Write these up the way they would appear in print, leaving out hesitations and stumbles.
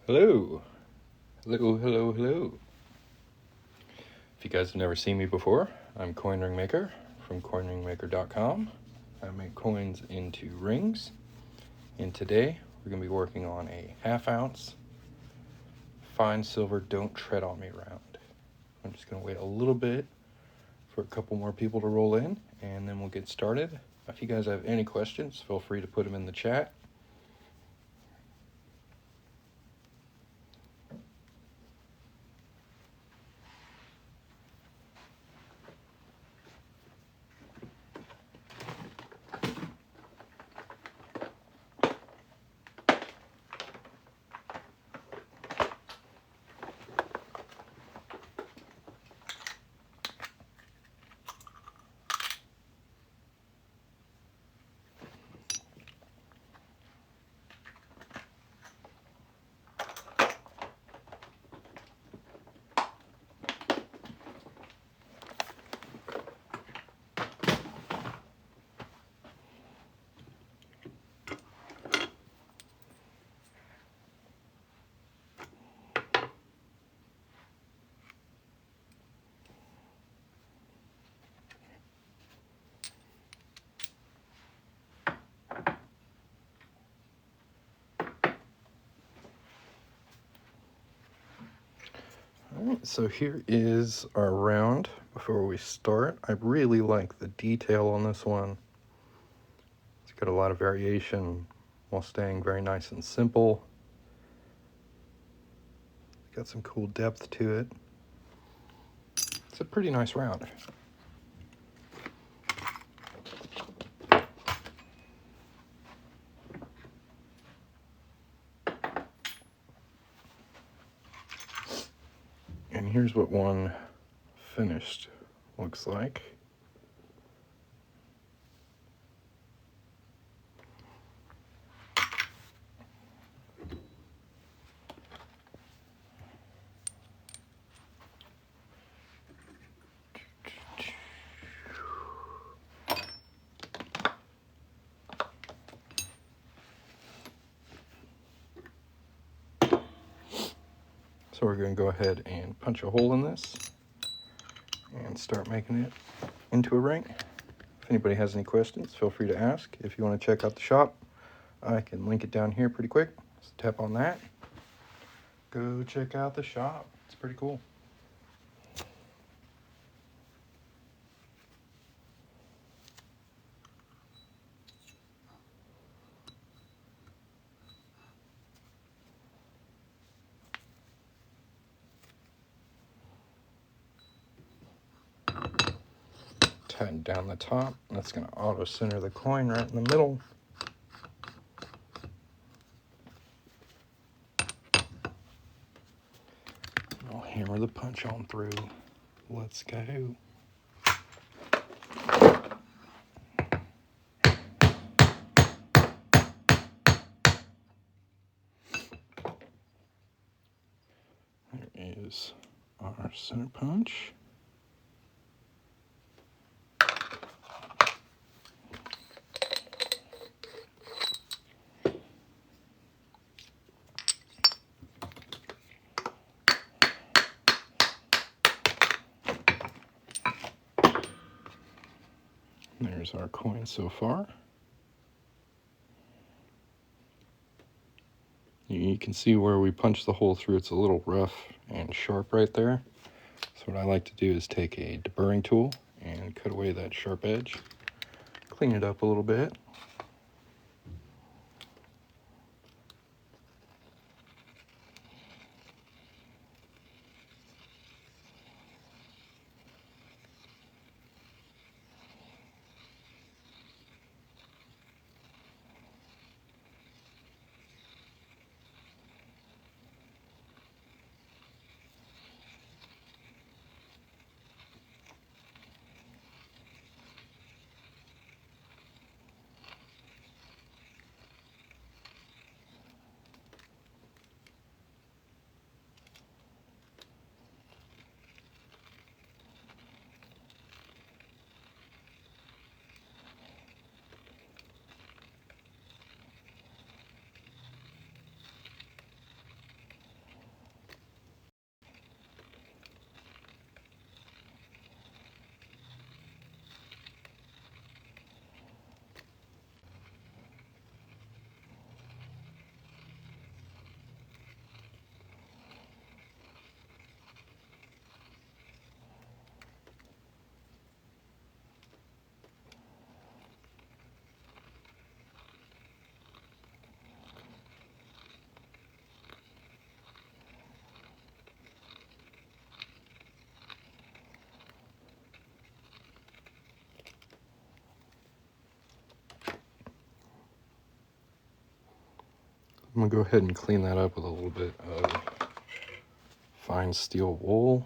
Hello. Hello. If you guys have never seen me before, I'm Coin Ring Maker from coinringmaker.com. I make coins into rings, and today we're going to be working on a 1/2 ounce fine silver Don't Tread on Me round. I'm just going to wait a little bit for a couple more people to roll in, and then we'll get started. If you guys have any questions, feel free to put them in the chat. Alright, so here is our round. Before we start, I really like the detail on this one. It's got a lot of variation while staying very nice and simple. It's got some cool depth to it. It's a pretty nice round. And here's what one finished looks like. So we're going to go ahead and punch a hole in this and start making it into a ring. If anybody has any questions, feel free to ask. If you want to check out the shop, I can link it down here pretty quick. So tap on that. Go check out the shop. It's pretty cool. Tighten down the top. That's going to auto center the coin right in the middle. I'll hammer the punch on through. Let's go. There is our center punch. There's our coin so far. You can see where we punched the hole through. It's a little rough and sharp right there. So what I like to do is take a deburring tool and cut away that sharp edge. Clean it up a little bit. I'm gonna go ahead and clean that up with a little bit of fine steel wool.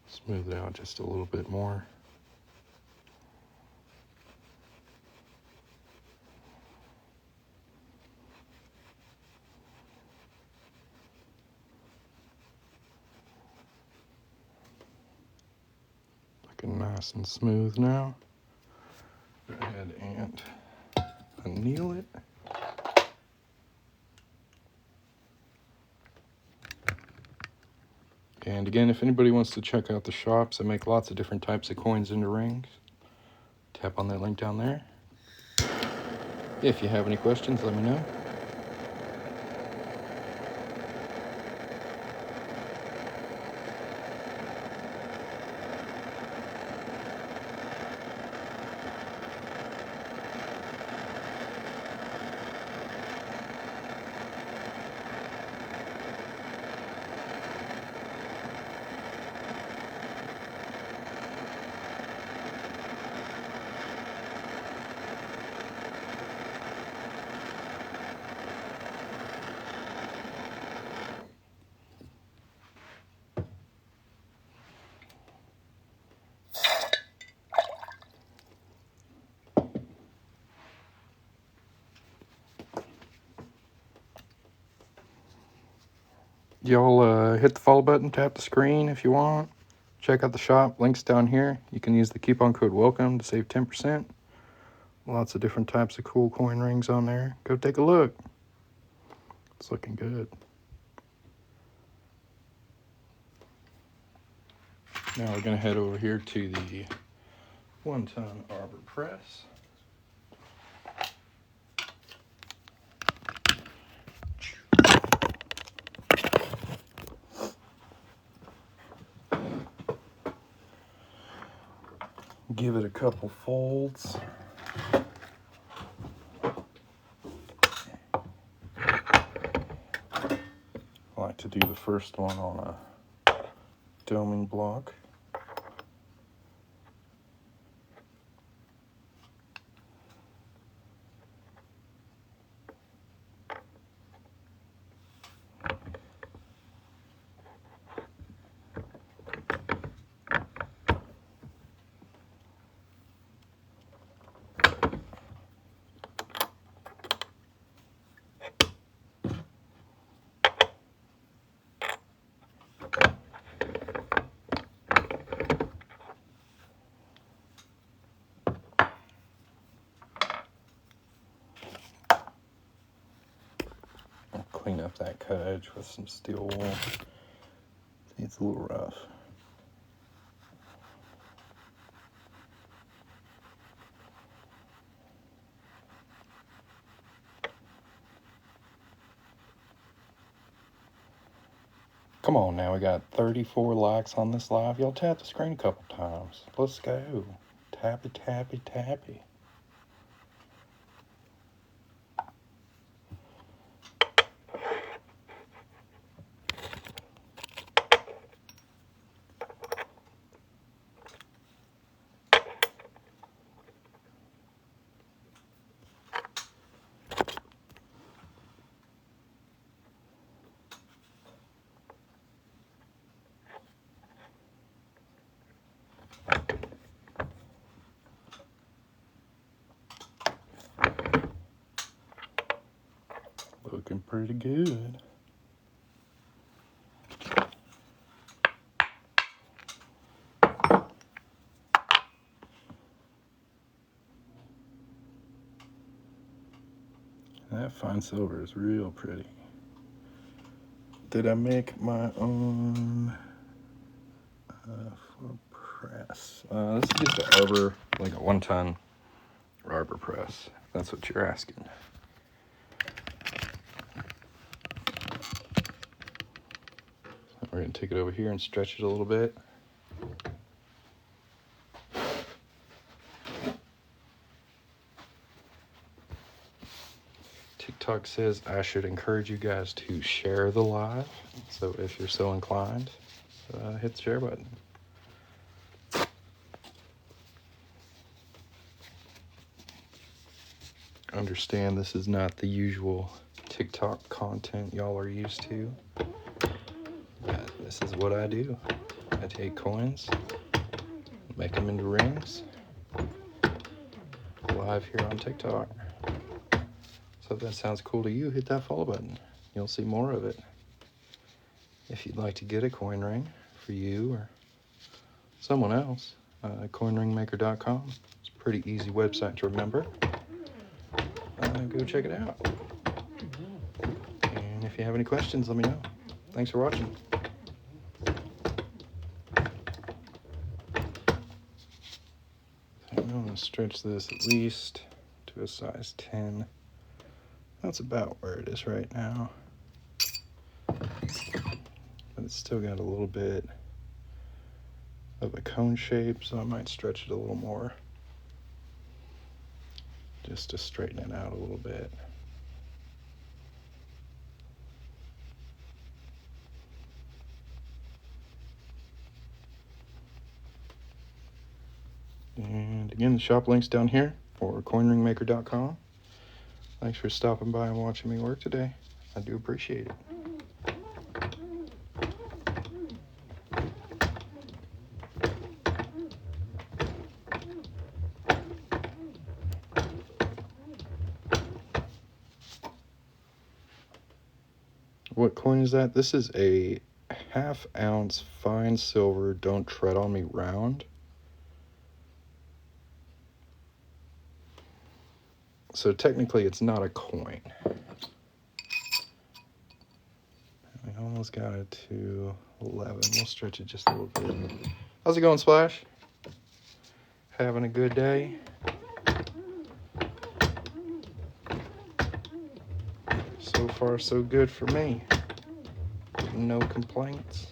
Smooth it out just a little bit more. Looking nice and smooth now. Go ahead and anneal it. And again, if anybody wants to check out the shops, I make lots of different types of coins into rings. Tap on that link down there. If you have any questions, let me know. Y'all hit the follow button, tap the screen if you want. Check out the shop, links down here. You can use the coupon code WELCOME to save 10%. Lots of different types of cool coin rings on there. Go take a look. It's looking good. Now we're gonna head over here to the 1-ton arbor press. Give it a couple folds. I like to do the first one on a doming block. Clean up that cut edge with some steel wool. It's a little rough. Come on now, we got 34 likes on this live. Y'all tap the screen a couple times. Let's go. Tappy, tappy, tappy. Looking pretty good. That fine silver is real pretty. Did I make my own for press? This is just an arbor, like a 1-ton arbor press. If that's what you're asking. So we're gonna take it over here and stretch it a little bit. TikTok says I should encourage you guys to share the live. So if you're so inclined, hit the share button. understand this is not the usual TikTok content y'all are used to. But this is what I do. I take coins, make them into rings, live here on TikTok. So if that sounds cool to you, hit that follow button. You'll see more of it. If you'd like to get a coin ring for you or someone else, coinringmaker.com. It's a pretty easy website to remember. Go check it out. And if you have any questions, let me know. Thanks for watching. I'm going to stretch this at least to a size 10. That's about where it is right now. But it's still got a little bit of a cone shape, so I might stretch it a little more just to straighten it out a little bit. And again, the shop link's down here for coinringmaker.com. Thanks for stopping by and watching me work today. I do appreciate it. What coin is that? This is a 1/2 ounce fine silver Don't Tread on Me round. So technically it's not a coin. I almost got it to 11. We'll stretch it just a little bit. How's it going, Splash? Having a good day? So far, so good for me. No complaints.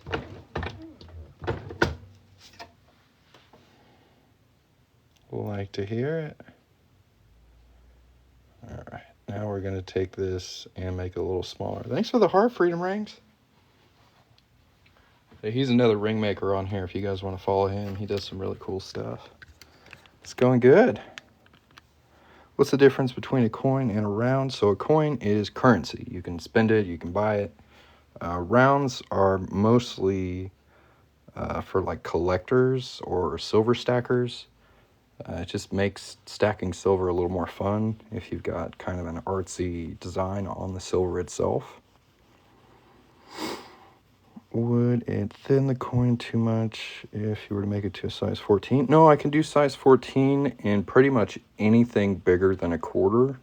Like to hear it. All right, now we're going to take this and make it a little smaller. Thanks for the heart, Freedom Rings. Hey, he's another ring maker on here if you guys want to follow him. He does some really cool stuff. It's going good. What's the difference between a coin and a round? So a coin is currency. You can spend it, you can buy it. Rounds are mostly for like collectors or silver stackers. It just makes stacking silver a little more fun if you've got kind of an artsy design on the silver itself. Would it thin the coin too much if you were to make it to a size 14? No, I can do size 14 in pretty much anything bigger than a quarter.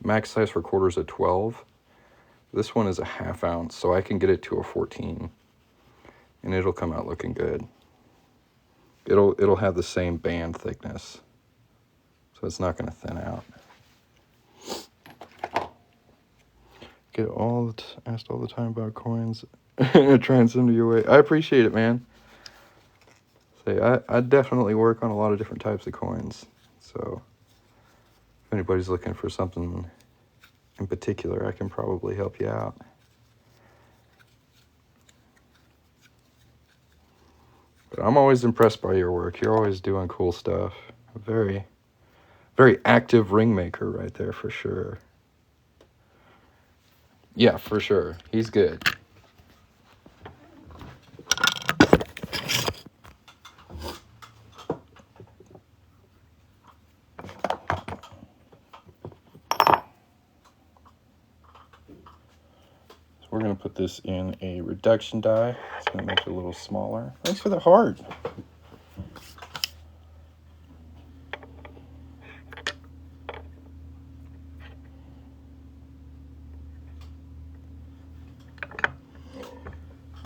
Max size for quarter is a 12. This one is a 1/2 ounce, so I can get it to a 14. And it'll come out looking good. It'll have the same band thickness, so it's not going to thin out. Get asked all the time about coins. Try and send them your way. I appreciate it, man. Say, I definitely work on a lot of different types of coins, so if anybody's looking for something in particular, I can probably help you out. But I'm always impressed by your work. You're always doing cool stuff. A very, very active ring maker right there for sure. Yeah, for sure. He's good. We're going to put this in a reduction die. It's going to make it a little smaller. Thanks for the heart.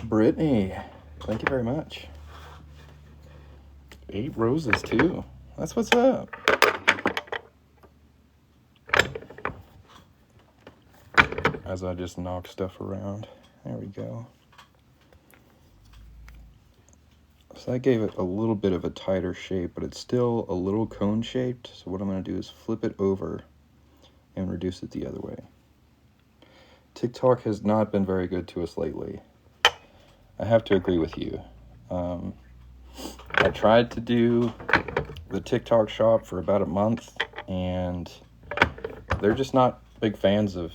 Brittany, thank you very much. 8 roses too. That's what's up. As I just knock stuff around. There we go. So that gave it a little bit of a tighter shape, but it's still a little cone shaped. So what I'm going to do is flip it over and reduce it the other way. TikTok has not been very good to us lately. I have to agree with you. I tried to do the TikTok shop for about a month, and they're just not big fans of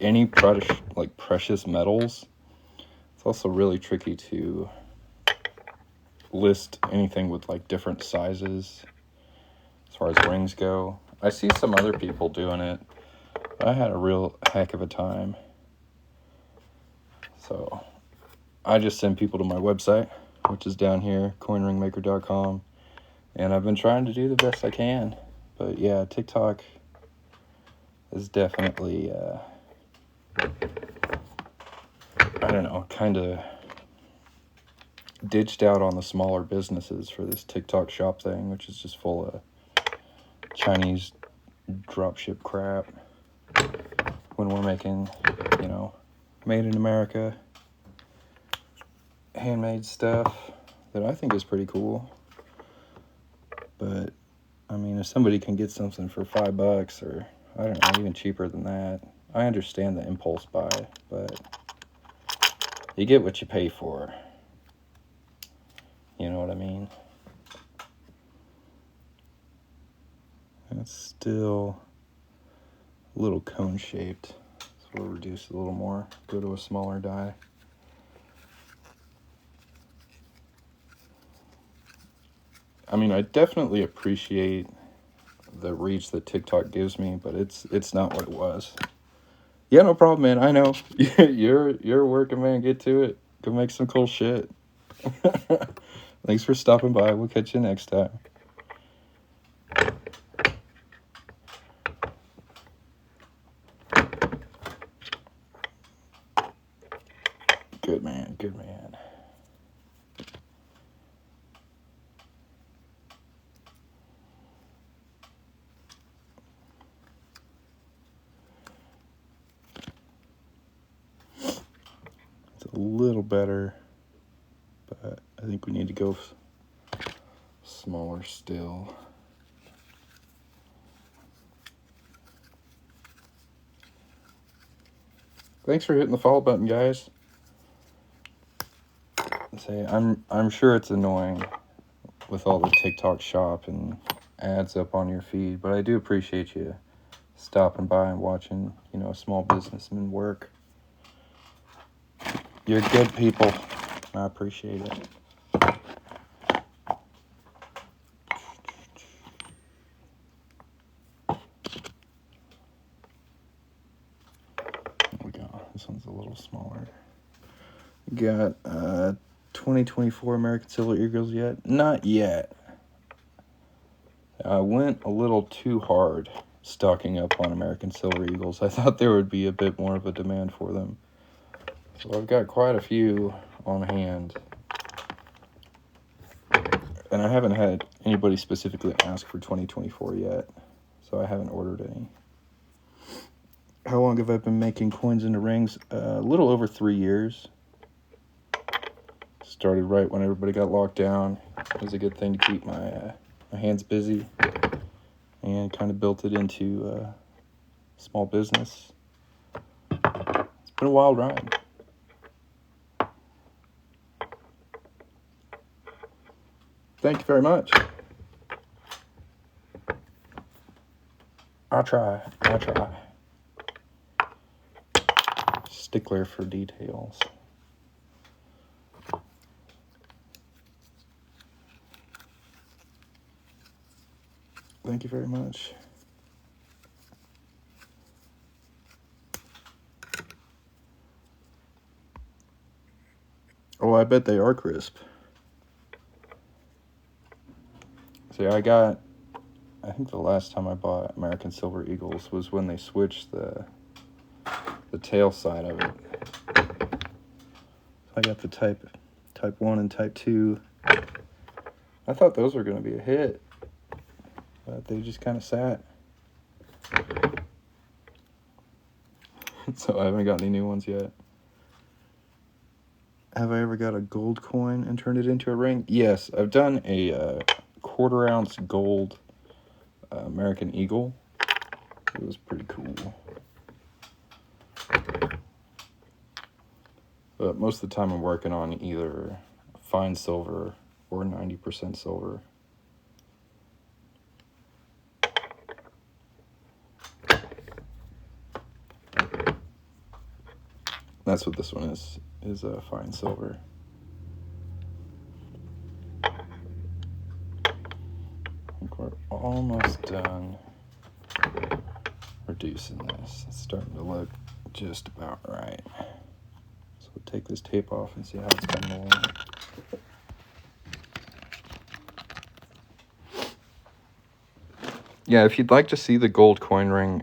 any precious metals. It's also really tricky to list anything with like different sizes as far as rings go. I see some other people doing it, but I had a real heck of a time. So I just send people to my website, which is down here, coinringmaker.com, and I've been trying to do the best I can. But yeah, TikTok is definitely, I don't know, kind of ditched out on the smaller businesses for this TikTok shop thing, which is just full of Chinese dropship crap when we're making, made in America, handmade stuff that I think is pretty cool. But I mean, if somebody can get something for $5 or I don't know, even cheaper than that, I understand the impulse buy, but you get what you pay for. You know what I mean? It's still a little cone shaped, so we'll reduce it a little more, go to a smaller die. I mean, I definitely appreciate the reach that TikTok gives me, but it's not what it was. Yeah, no problem, man. I know. You're a working man. Get to it. Go make some cool shit. Thanks for stopping by. We'll catch you next time. Good man. Good man. It's a little better, but I think we need to go smaller still. Thanks for hitting the follow button, guys. Say, I'm sure it's annoying with all the TikTok shop and ads up on your feed, but I do appreciate you stopping by and watching, small businessmen work. You're good people. I appreciate it. There we go. This one's a little smaller. Got 2024 American Silver Eagles yet? Not yet. I went a little too hard stocking up on American Silver Eagles. I thought there would be a bit more of a demand for them. So I've got quite a few on hand. And I haven't had anybody specifically ask for 2024 yet. So I haven't ordered any. How long have I been making coins into rings? A little over 3 years. Started right when everybody got locked down. It was a good thing to keep my hands busy. And kind of built it into a small business. It's been a wild ride. Thank you very much. I'll try. Stickler for details. Thank you very much. Oh, I bet they are crisp. See, I think the last time I bought American Silver Eagles was when they switched the tail side of it. I got the type 1 and type 2. I thought those were going to be a hit, but they just kind of sat. So I haven't got any new ones yet. Have I ever got a gold coin and turned it into a ring? Yes, I've done a quarter-ounce gold American Eagle. It was pretty cool. But most of the time I'm working on either fine silver or 90% silver. That's what this one is a fine silver. I think we're almost done reducing this. It's starting to look just about right. So we'll take this tape off and see how it's coming along. Yeah, if you'd like to see the gold coin ring,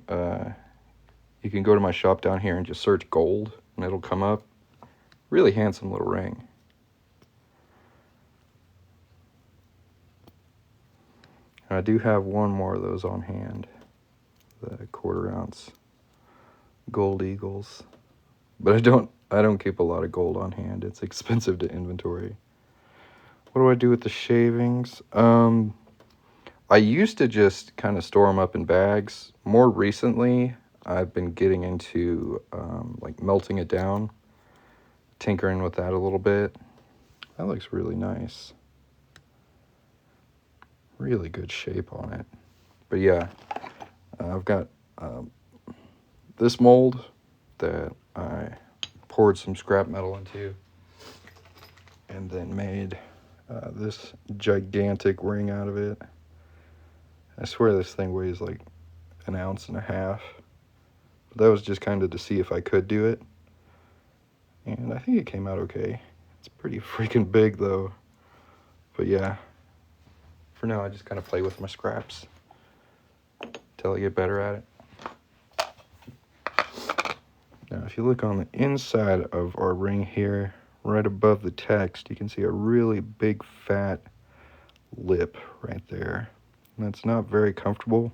you can go to my shop down here and just search gold, and it'll come up. Really handsome little ring. And I do have one more of those on hand, the 1/4 ounce gold eagles, but I don't keep a lot of gold on hand. It's expensive to inventory. What do I do with the shavings? I used to just kind of store them up in bags. More recently, I've been getting into like melting it down, tinkering with that a little bit. That looks really nice. Really good shape on it. But yeah, I've got this mold that I poured some scrap metal into and then made this gigantic ring out of it. I swear this thing weighs like 1.5 ounces. But that was just kind of to see if I could do it. And I think it came out okay. It's pretty freaking big though. But yeah, for now I just kind of play with my scraps till I get better at it. Now if you look on the inside of our ring here, right above the text, you can see a really big fat lip right there. And that's not very comfortable.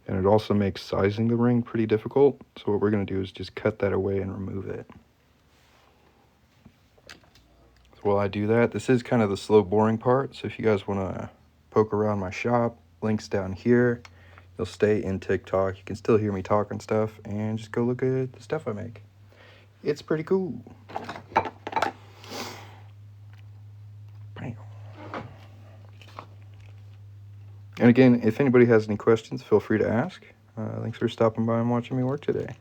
And it also makes sizing the ring pretty difficult. So what we're going to do is just cut that away and remove it. So while I do that, this is kind of the slow boring part. So if you guys want to poke around my shop, links down here. You'll stay in TikTok. You can still hear me talking stuff and just go look at the stuff I make. It's pretty cool. And again, if anybody has any questions, feel free to ask. Thanks for stopping by and watching me work today.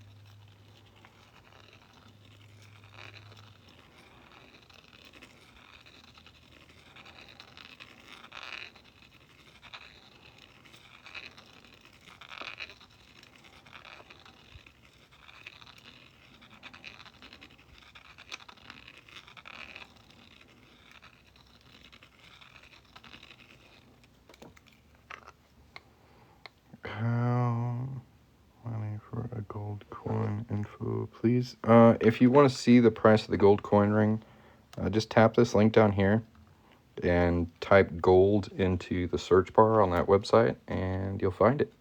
How money for a gold coin info, please? If you want to see the price of the gold coin ring, just tap this link down here and type gold into the search bar on that website and you'll find it.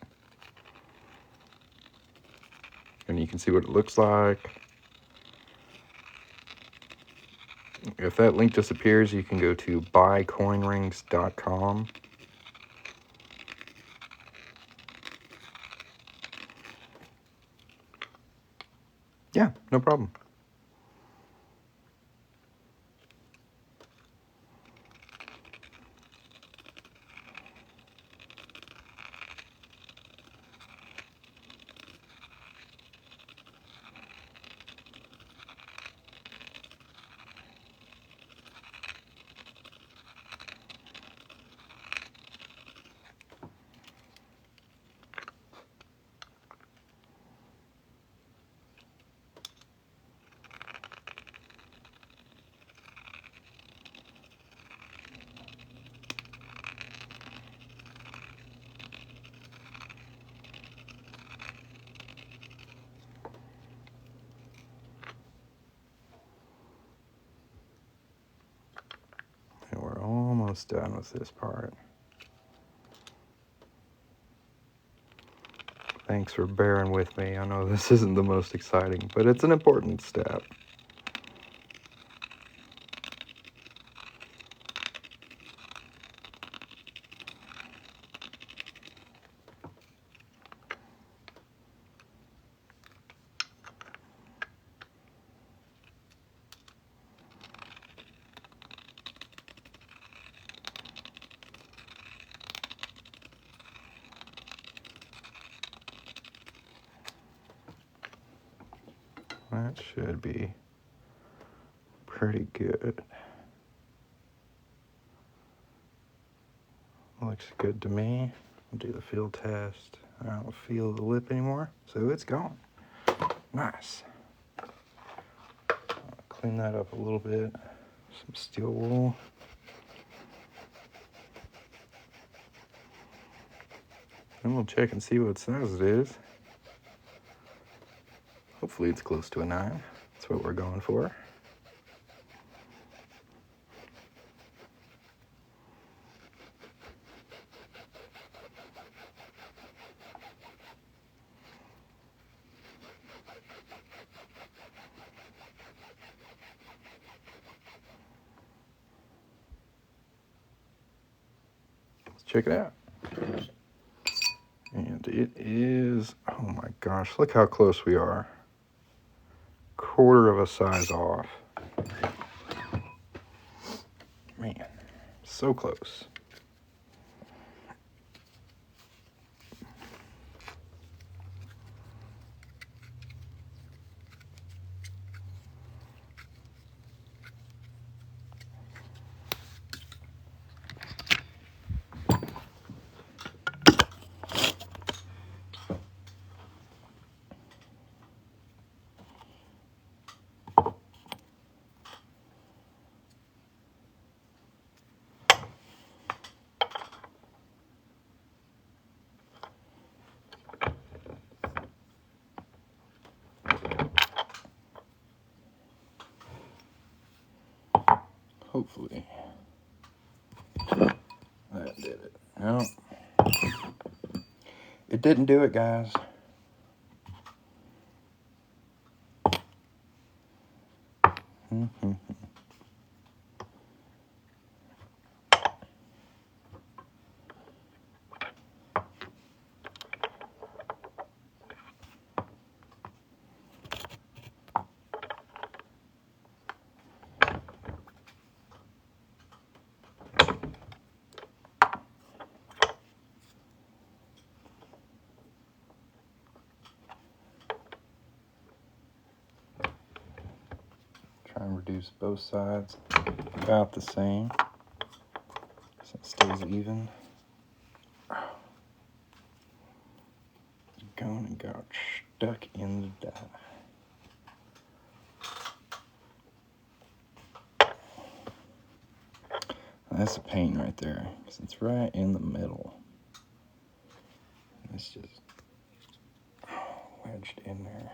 And you can see what it looks like. If that link disappears, you can go to buycoinrings.com. Yeah, no problem. And we're almost done with this part. Thanks for bearing with me. I know this isn't the most exciting, but it's an important step. That should be pretty good. Looks good to me. I'll do the field test. I don't feel the lip anymore, so it's gone. Nice. Clean that up a little bit. Some steel wool. And we'll check and see what size it is. Hopefully it's close to a 9. That's what we're going for. Let's check it out. And it is, oh my gosh, look how close we are. Quarter of a size off. Man, so close. Hopefully that did it. No, it didn't do it, guys. Try and reduce both sides about the same so it stays even. Gone and got stuck in the die. That's a pain right there, because it's right in the middle. It's just wedged in there.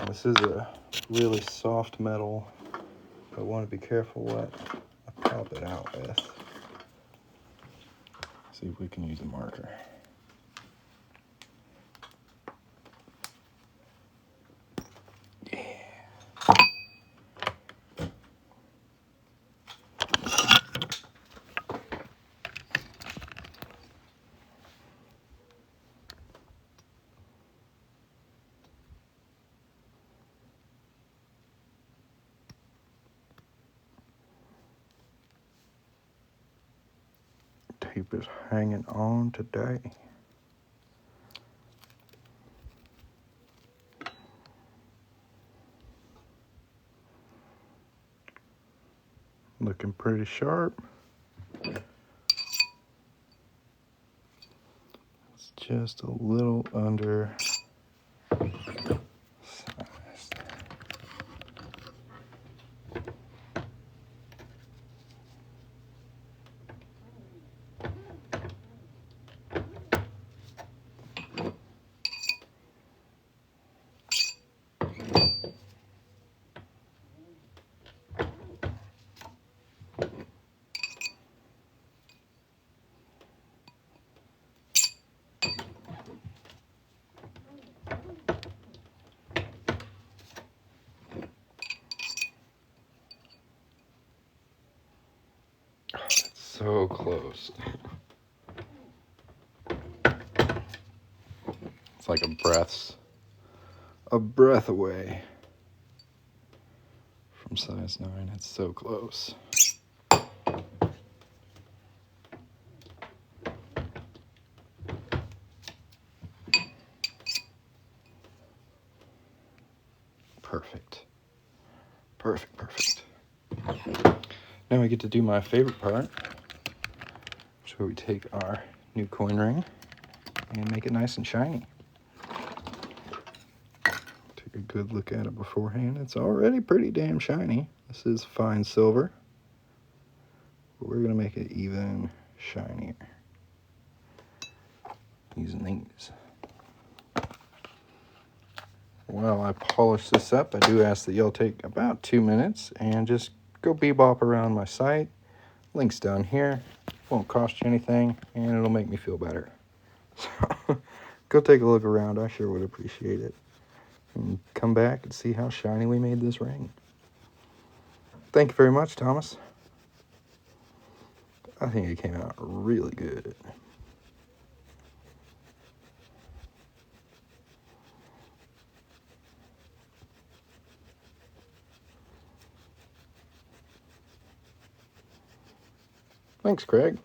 This is a really soft metal, but I want to be careful what I pop it out with. See if we can use a marker. Yeah. Tape is hanging on today. Looking pretty sharp. It's just a little under size. So close. It's like a breath away from size 9. It's so close. Perfect. Perfect, perfect. Now we get to do my favorite part. So we take our new coin ring and make it nice and shiny. Take a good look at it beforehand. It's already pretty damn shiny. This is fine silver, but we're gonna make it even shinier using these. While I polish this up, I do ask that y'all take about 2 minutes and just go bebop around my site. Link's down here. Won't cost you anything, and it'll make me feel better. So go take a look around. I sure would appreciate it. And come back and see how shiny we made this ring. Thank you very much, Thomas. I think it came out really good. Thanks, Craig.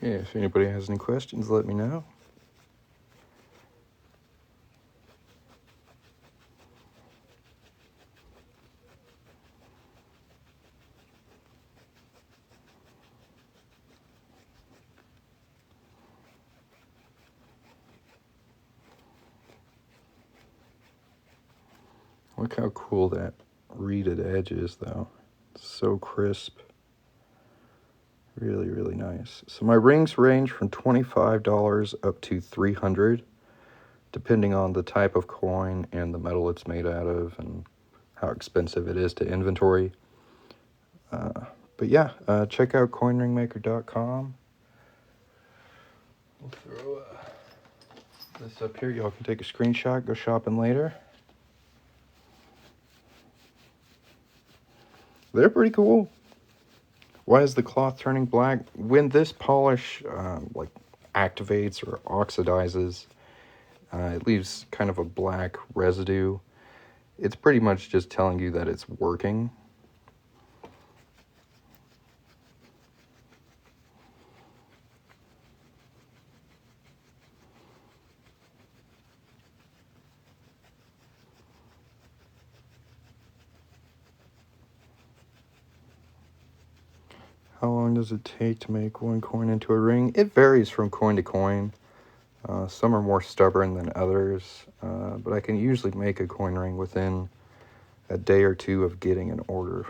Yeah, if anybody has any questions, let me know. Look how cool that reeded edge is, though. It's so crisp. Really, really nice. So my rings range from $25 up to $300, depending on the type of coin and the metal it's made out of and how expensive it is to inventory. But yeah, check out coinringmaker.com. We'll throw this up here. Y'all can take a screenshot, go shopping later. They're pretty cool. Why is the cloth turning black? When this polish like activates or oxidizes, it leaves kind of a black residue. It's pretty much just telling you that it's working. How long does it take to make one coin into a ring? It varies from coin to coin. Some are more stubborn than others, but I can usually make a coin ring within a day or two of getting an order.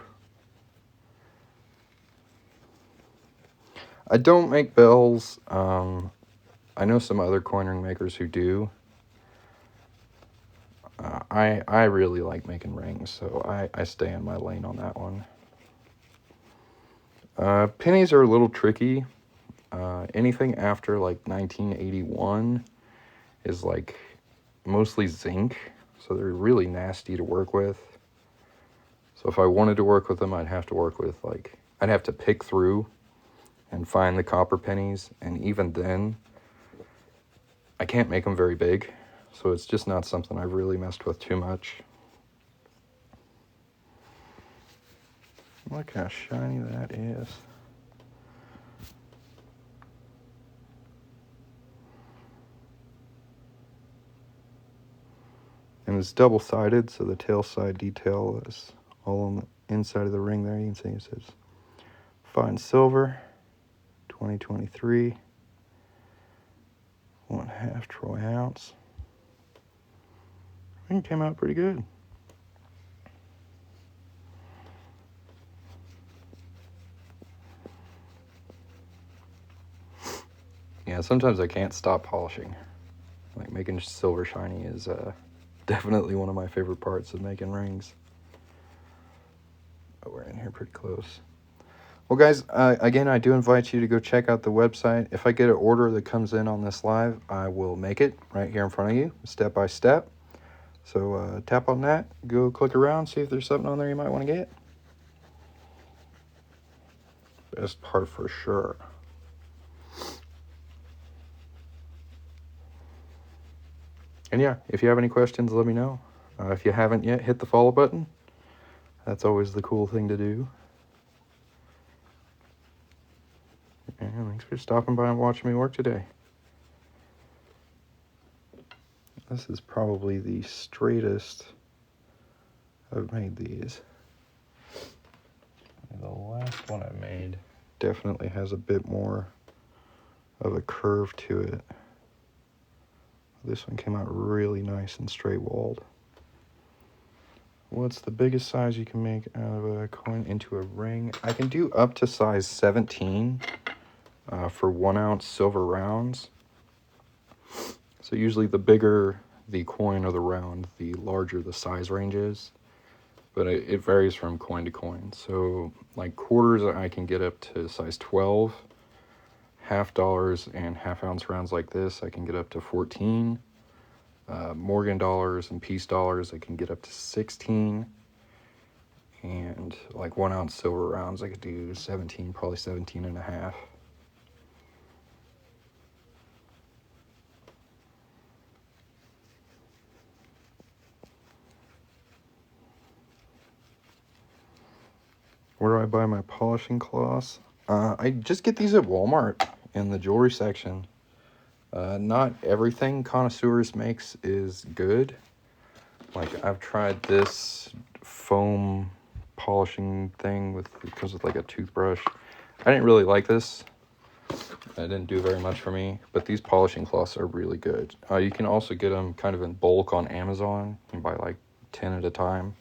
I don't make bells. I know some other coin ring makers who do. I really like making rings, so I stay in my lane on that one. Pennies are a little tricky. Anything after like 1981 is like mostly zinc, so they're really nasty to work with. So if I wanted to work with them, I'd have to pick through and find the copper pennies, and even then, I can't make them very big, so it's just not something I've really messed with too much. Look how shiny that is. And it's double-sided, so the tail side detail is all on the inside of the ring there. You can see it says fine silver, 2023, 1/2 troy ounce. Ring came out pretty good. Yeah, sometimes I can't stop polishing. Like making silver shiny is definitely one of my favorite parts of making rings. Oh, we're in here pretty close. Well, guys, again, I do invite you to go check out the website. If I get an order that comes in on this live, I will make it right here in front of you, step by step. So tap on that, go click around, see if there's something on there you might want to get. Best part for sure. And yeah, if you have any questions, let me know. If you haven't yet, hit the follow button. That's always the cool thing to do. And thanks for stopping by and watching me work today. This is probably the straightest I've made these. The last one I made definitely has a bit more of a curve to it. This one came out really nice and straight walled. What's the biggest size you can make out of a coin into a ring? I can do up to size 17 for 1 ounce silver rounds. So usually the bigger the coin or the round, the larger the size range is. But it varies from coin to coin. So like quarters, I can get up to size 12. Half dollars and half ounce rounds like this, I can get up to 14. Morgan dollars and piece dollars, I can get up to 16. And like 1 ounce silver rounds, I could do 17, probably 17 and a half. Where do I buy my polishing cloths? I just get these at Walmart in the jewelry section. Not everything Connoisseurs makes is good. Like I've tried this foam polishing thing it comes with like a toothbrush. I didn't really like this. It didn't do very much for me, but these polishing cloths are really good. You can also get them kind of in bulk on Amazon. You can buy like 10 at a time.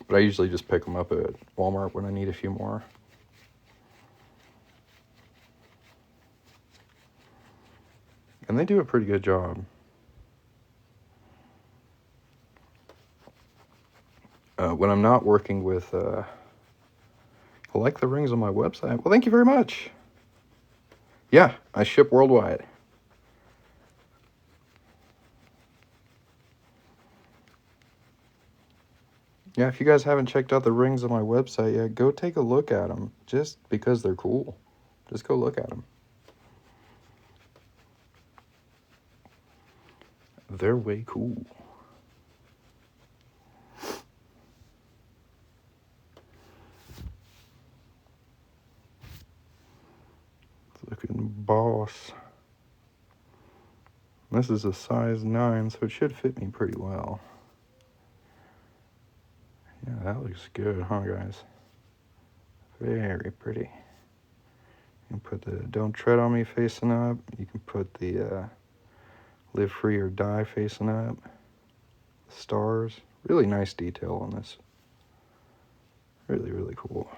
But I usually just pick them up at Walmart when I need a few more. And they do a pretty good job. When I'm not working with collect the rings on my website, well, thank you very much. Yeah, I ship worldwide. Yeah, if you guys haven't checked out the rings on my website yet, go take a look at them. Just because they're cool. Just go look at them. They're way cool. Looking boss. This is a size 9, so it should fit me pretty well. Yeah, that looks good, huh, guys? Very pretty. You can put the Don't Tread on Me facing up. You can put the Live Free or Die facing up. The stars. Really nice detail on this. Really, really cool.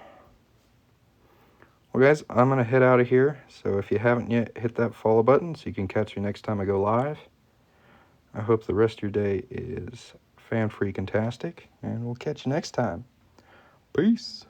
Well, guys, I'm going to head out of here. So if you haven't yet, hit that follow button so you can catch me next time I go live. I hope the rest of your day is fan-freaking-tastic, and we'll catch you next time. Peace.